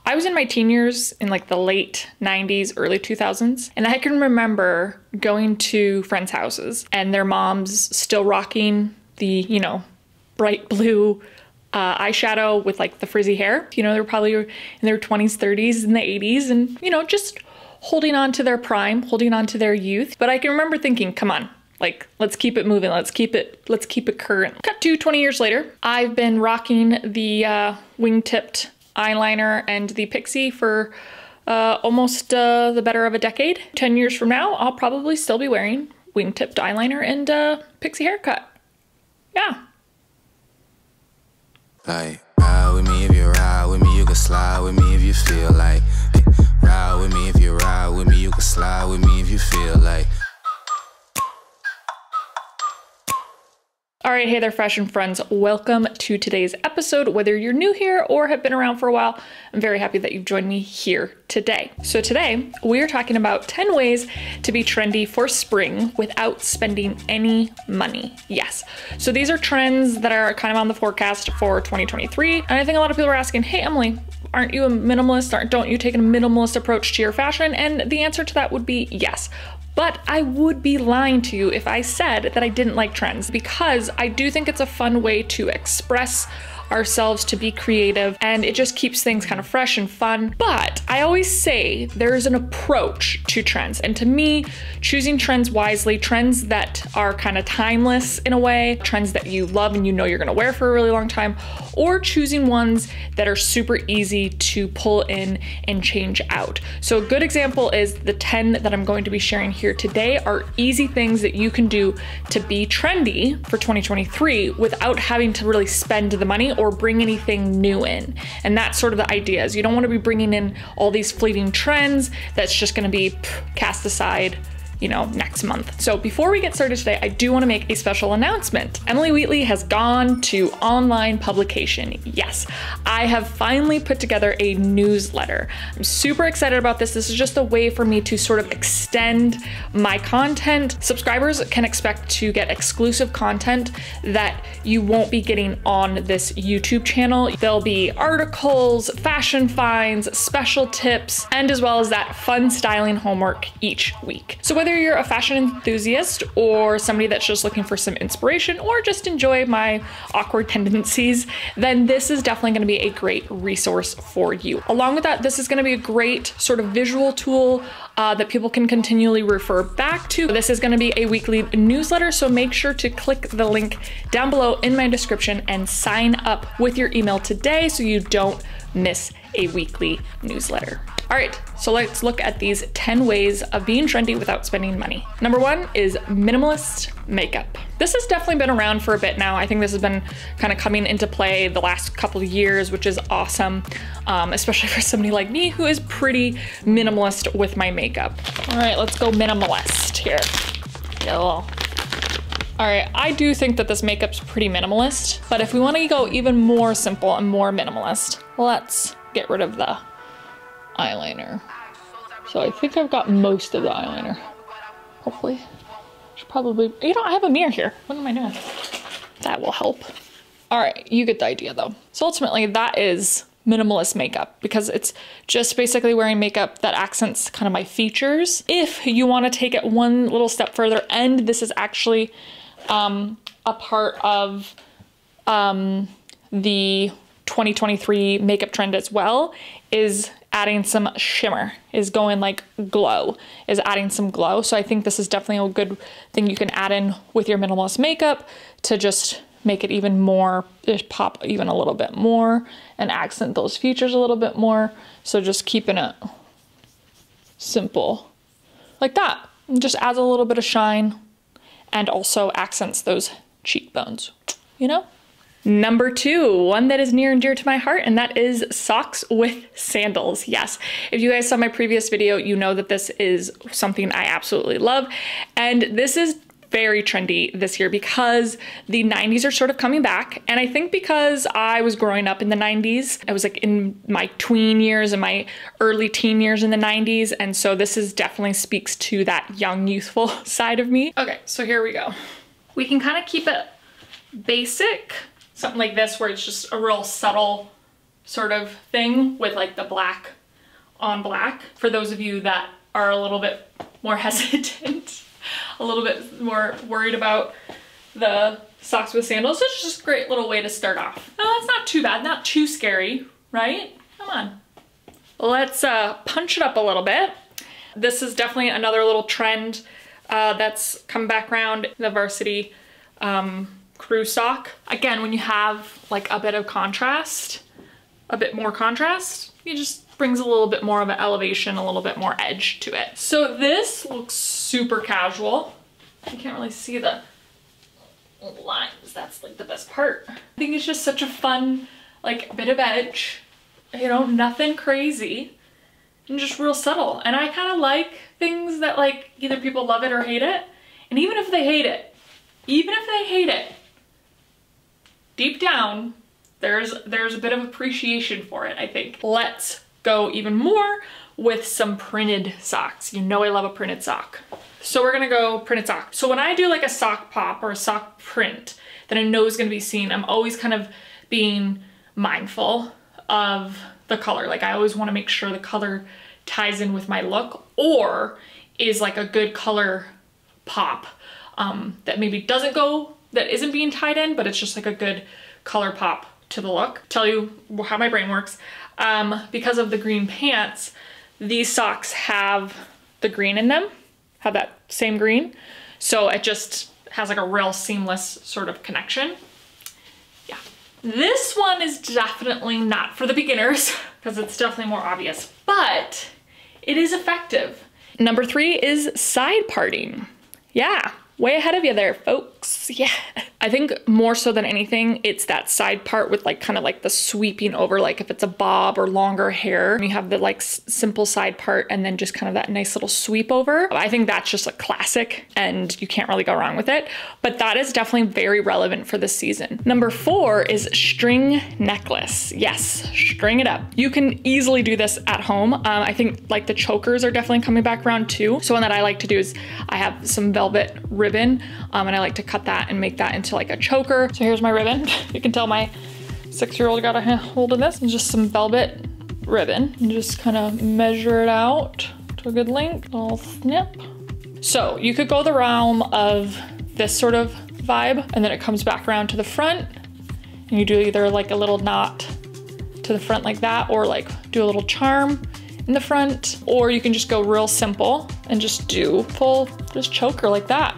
I was in my teen years in like the late 90s, early 2000s, and I can remember going to friends' houses and their moms still rocking the, you know, bright blue eyeshadow with like the frizzy hair. You know, they're probably in their 20s, 30s, in the 80s, and, you know, just holding on to their prime, holding on to their youth. But I can remember thinking, come on, like, let's keep it moving. Let's keep it current. Cut to 20 years later. I've been rocking the wingtipped eyeliner and the pixie for almost the better of a decade. 10 years from now, I'll probably still be wearing wingtipped eyeliner and pixie haircut. Yeah. Like, ride with me if you ride with me, you can slide with me if you feel like. Hey, ride with me if you ride with me, you can slide with me if you feel like. All right, hey there, fashion friends. Welcome to today's episode. Whether you're new here or have been around for a while, I'm very happy that you've joined me here today. So today we are talking about 10 ways to be trendy for spring without spending any money. Yes. So these are trends that are kind of on the forecast for 2023. And I think a lot of people are asking, hey, Emily, aren't you a minimalist? Don't you take a minimalist approach to your fashion? And the answer to that would be yes. But I would be lying to you if I said that I didn't like trends, because I do think it's a fun way to express ourselves, to be creative, and it just keeps things kind of fresh and fun. But I always say there's an approach to trends, and to me, choosing trends wisely, trends that are kind of timeless in a way, trends that you love and you know you're gonna wear for a really long time, or choosing ones that are super easy to pull in and change out. So a good example is the 10 that I'm going to be sharing here today are easy things that you can do to be trendy for 2023 without having to really spend the money or bring anything new in. And that's sort of the idea, is you don't want to be bringing in all these fleeting trends that's just going to be cast aside, you know, next month. So before we get started today, I do want to make a special announcement. Emily Wheatley has gone to online publication. Yes, I have finally put together a newsletter. I'm super excited about this. This is just a way for me to sort of extend my content. Subscribers can expect to get exclusive content that you won't be getting on this YouTube channel. There'll be articles, fashion finds, special tips, and as well as that fun styling homework each week. So whether you're a fashion enthusiast or somebody that's just looking for some inspiration or just enjoy my awkward tendencies, then this is definitely going to be a great resource for you. Along with that, this is going to be a great sort of visual tool that people can continually refer back to. This is going to be a weekly newsletter, so make sure to click the link down below in my description and sign up with your email today so you don't miss a weekly newsletter. All right, so let's look at these 10 ways of being trendy without spending money. Number one is minimalist makeup. This has definitely been around for a bit now. I think this has been kind of coming into play the last couple of years, which is awesome, especially for somebody like me who is pretty minimalist with my makeup. All right, let's go minimalist here. All right, I do think that this makeup's pretty minimalist, but if we want to go even more simple and more minimalist, let's get rid of the eyeliner. So I think I've got most of the eyeliner. Hopefully. Should probably, you know, I have a mirror here. What am I doing? That will help. All right, you get the idea though. So ultimately that is minimalist makeup, because it's just basically wearing makeup that accents kind of my features. If you want to take it one little step further, and this is actually a part of the 2023 makeup trend as well, is adding some shimmer, is going like glow, is adding some glow. So I think this is definitely a good thing you can add in with your minimalist makeup to just make it even more, just pop even a little bit more and accent those features a little bit more. So just keeping it simple like that. It just adds a little bit of shine and also accents those cheekbones, you know? Number two, one that is near and dear to my heart, and that is socks with sandals. Yes, if you guys saw my previous video, you know that this is something I absolutely love. And this is very trendy this year because the 90s are sort of coming back. And I think because I was growing up in the 90s, I was like in my tween years and my early teen years in the 90s. And so this is definitely speaks to that young, youthful side of me. Okay, so here we go. We can kind of keep it basic. Something like this where it's just a real subtle sort of thing with like the black on black. For those of you that are a little bit more hesitant, a little bit more worried about the socks with sandals, it's just a great little way to start off. No, that's not too bad, not too scary, right? Come on. Let's punch it up a little bit. This is definitely another little trend that's come back around, the varsity crew sock. Again, when you have like a bit of contrast, a bit more contrast, it just brings a little bit more of an elevation, a little bit more edge to it. So this looks super casual. You can't really see the lines, that's like the best part. I think it's just such a fun like bit of edge, you know, nothing crazy and just real subtle. And I kind of like things that like either people love it or hate it. And even if they hate it, deep down there's a bit of appreciation for it, I think. Let's go even more with some printed socks. You know I love a printed sock. So we're gonna go printed sock. So when I do like a sock pop or a sock print that I know is gonna be seen, I'm always kind of being mindful of the color. Like I always wanna make sure the color ties in with my look or is like a good color pop that maybe doesn't go, that isn't being tied in, but it's just like a good color pop to the look. Tell you how my brain works. Because of the green pants, these socks have the green in them, have that same green. So it just has like a real seamless sort of connection. Yeah. This one is definitely not for the beginners because it's definitely more obvious, but it is effective. Number 3 is side parting. Yeah. Way ahead of you there, folks. Yeah. I think more so than anything, it's that side part with like kind of like the sweeping over, like if it's a bob or longer hair, you have the like simple side part and then just kind of that nice little sweep over. I think that's just a classic and you can't really go wrong with it, but that is definitely very relevant for this season. Number 4 is string necklace. Yes, string it up. You can easily do this at home. I think like the chokers are definitely coming back around too. So one that I like to do is I have some velvet ribbon and I like to cut that and make that into like a choker. So here's my ribbon. You can tell my 6-year-old got a hold of this, and just some velvet ribbon and just kind of measure it out to a good length, little snip. So you could go the realm of this sort of vibe and then it comes back around to the front and you do either like a little knot to the front like that or like do a little charm in the front, or you can just go real simple and just do full just choker like that.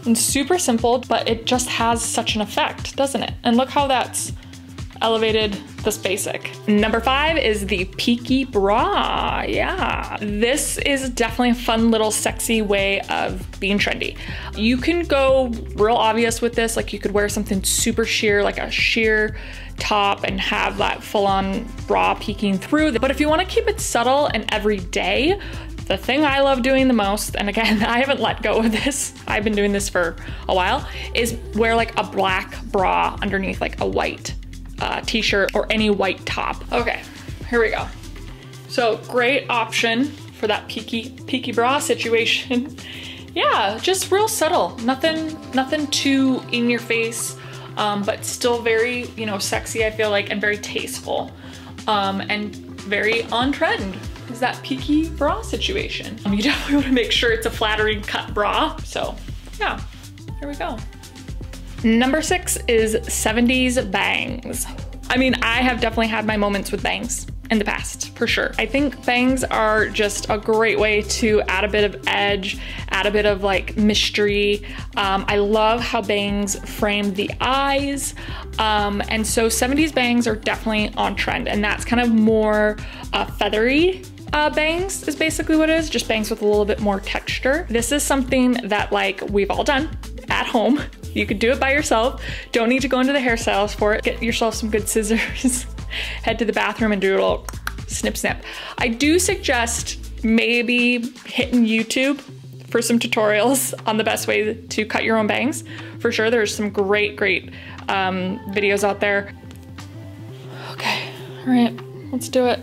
And super simple, but it just has such an effect, doesn't it? And look how that's elevated this basic. Number 5 is the Peaky Bra. Yeah, this is definitely a fun little sexy way of being trendy. You can go real obvious with this, like you could wear something super sheer, like a sheer top and have that full-on bra peeking through. But if you want to keep it subtle and everyday, the thing I love doing the most, and again, I haven't let go of this, I've been doing this for a while, is wear like a black bra underneath like a white t-shirt or any white top. Okay, here we go. So great option for that peaky bra situation. Yeah, just real subtle, nothing too in your face, but still very, you know, sexy, I feel like, and very tasteful, and very on trend. Is that Peaky Bra situation. You definitely want to make sure it's a flattering cut bra. So yeah, here we go. Number 6 is 70s bangs. I mean, I have definitely had my moments with bangs in the past, for sure. I think bangs are just a great way to add a bit of edge, add a bit of like mystery. I love how bangs frame the eyes. And so 70s bangs are definitely on trend, and that's kind of more feathery bangs is basically what it is, just bangs with a little bit more texture. This is something that like we've all done at home. You could do it by yourself. Don't need to go into the hairstylist for it. Get yourself some good scissors, head to the bathroom and do a little snip snip. I do suggest maybe hitting YouTube for some tutorials on the best way to cut your own bangs. For sure, there's some great videos out there. Okay, all right, let's do it.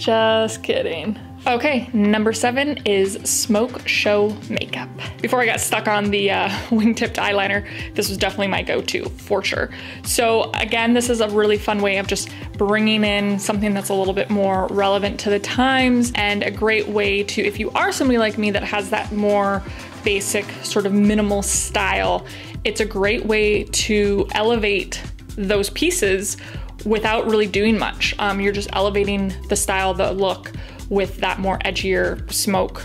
Just kidding. Okay, number 7 is Smoke Show Makeup. Before I got stuck on the wing-tipped eyeliner, this was definitely my go-to, for sure. So again, this is a really fun way of just bringing in something that's a little bit more relevant to the times, and a great way to, if you are somebody like me that has that more basic sort of minimal style, it's a great way to elevate those pieces without really doing much. You're just elevating the style, the look, with that more edgier smoke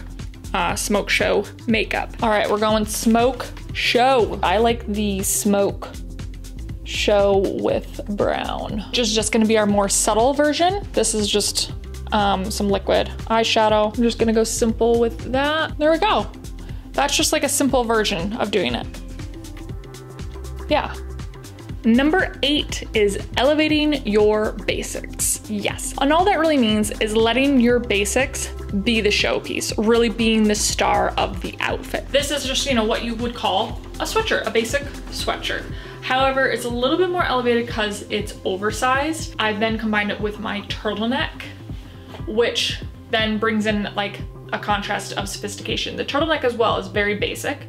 show makeup. All right, we're going smoke show. I like the smoke show with brown. Just gonna be our more subtle version. This is just some liquid eyeshadow. I'm just gonna go simple with that. There we go. That's just like a simple version of doing it. Yeah. Number 8 is elevating your basics. Yes, and all that really means is letting your basics be the showpiece, really being the star of the outfit. This is just, you know, what you would call a sweatshirt, a basic sweatshirt. However, it's a little bit more elevated because it's oversized. I've then combined it with my turtleneck, which then brings in like a contrast of sophistication. The turtleneck as well is very basic.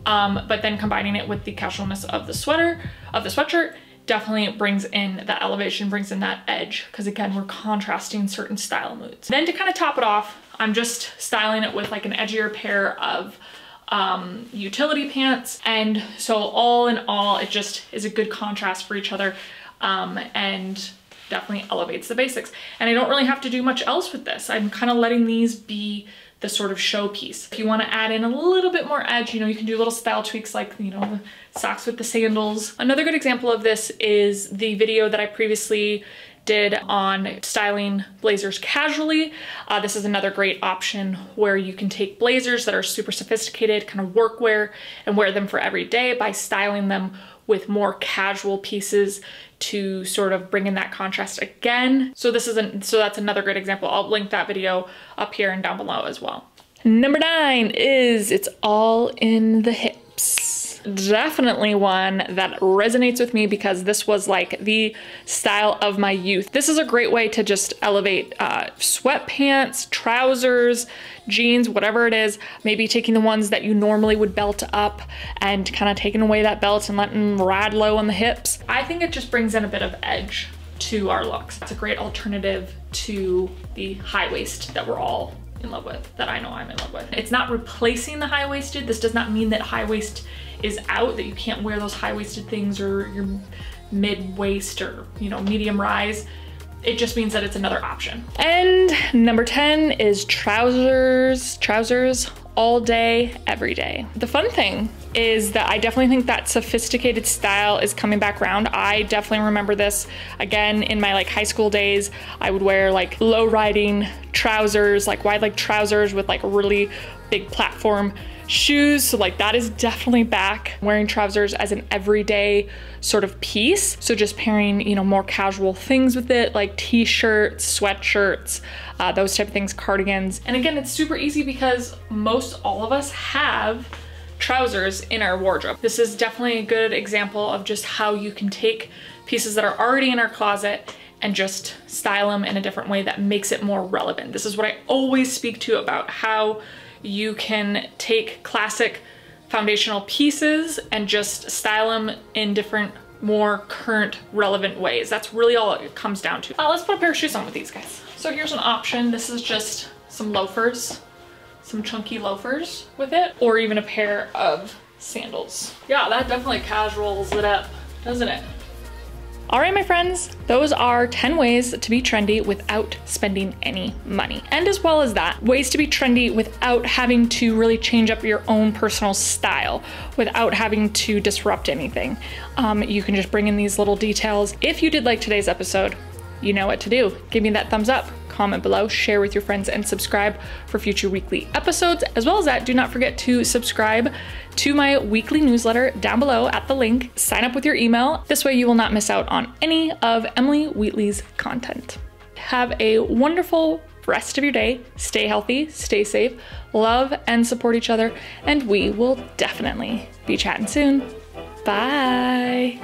But then combining it with the casualness of the sweatshirt definitely brings in that elevation, brings in that edge, because again, we're contrasting certain style moods. Then to kind of top it off, I'm just styling it with like an edgier pair of utility pants. And so all in all, it just is a good contrast for each other, and definitely elevates the basics. And I don't really have to do much else with this. I'm kind of letting these be the sort of showpiece. If you want to add in a little bit more edge, you know, you can do little style tweaks like, you know, the socks with the sandals. Another good example of this is the video that I previously did on styling blazers casually. This is another great option where you can take blazers that are super sophisticated, kind of workwear, and wear them for every day by styling them with more casual pieces to sort of bring in that contrast again. So that's another great example. I'll link that video up here and down below as well. Number 9 is It's All in the Hips. Definitely one that resonates with me because this was like the style of my youth. This is a great way to just elevate sweatpants, trousers, jeans, whatever it is, maybe taking the ones that you normally would belt up and kind of taking away that belt and letting them ride low on the hips. I think it just brings in a bit of edge to our looks. It's a great alternative to the high waist that we're all in love with, that I know I'm in love with. It's not replacing the high-waisted. This does not mean that high waist is out, that you can't wear those high-waisted things or your mid-waist or, you know, medium rise. It just means that it's another option. And number 10 is trousers. Trousers all day, every day. The fun thing is that I definitely think that sophisticated style is coming back around. I definitely remember this again in my like high school days. I would wear like low riding trousers, like wide leg trousers with like really big platform shoes. So like that is definitely back. Wearing trousers as an everyday sort of piece. So just pairing, you know, more casual things with it, like t-shirts, sweatshirts, those type of things, cardigans. And again, it's super easy because most all of us have trousers in our wardrobe. This is definitely a good example of just how you can take pieces that are already in our closet and just style them in a different way that makes it more relevant. This is what I always speak to about how you can take classic foundational pieces and just style them in different, more current, relevant ways. That's really all it comes down to. Let's put a pair of shoes on with these guys. So here's an option. This is just some loafers, some chunky loafers with it, or even a pair of sandals. Yeah, that definitely casuals it up, doesn't it? All right, my friends, those are 10 ways to be trendy without spending any money. And as well as that, ways to be trendy without having to really change up your own personal style, without having to disrupt anything. You can just bring in these little details. If you did like today's episode, you know what to do. Give me that thumbs up, comment below, share with your friends, and subscribe for future weekly episodes. As well as that, do not forget to subscribe to my weekly newsletter down below at the link. Sign up with your email. This way you will not miss out on any of Emily Wheatley's content. Have a wonderful rest of your day. Stay healthy, stay safe, love and support each other, and we will definitely be chatting soon. Bye.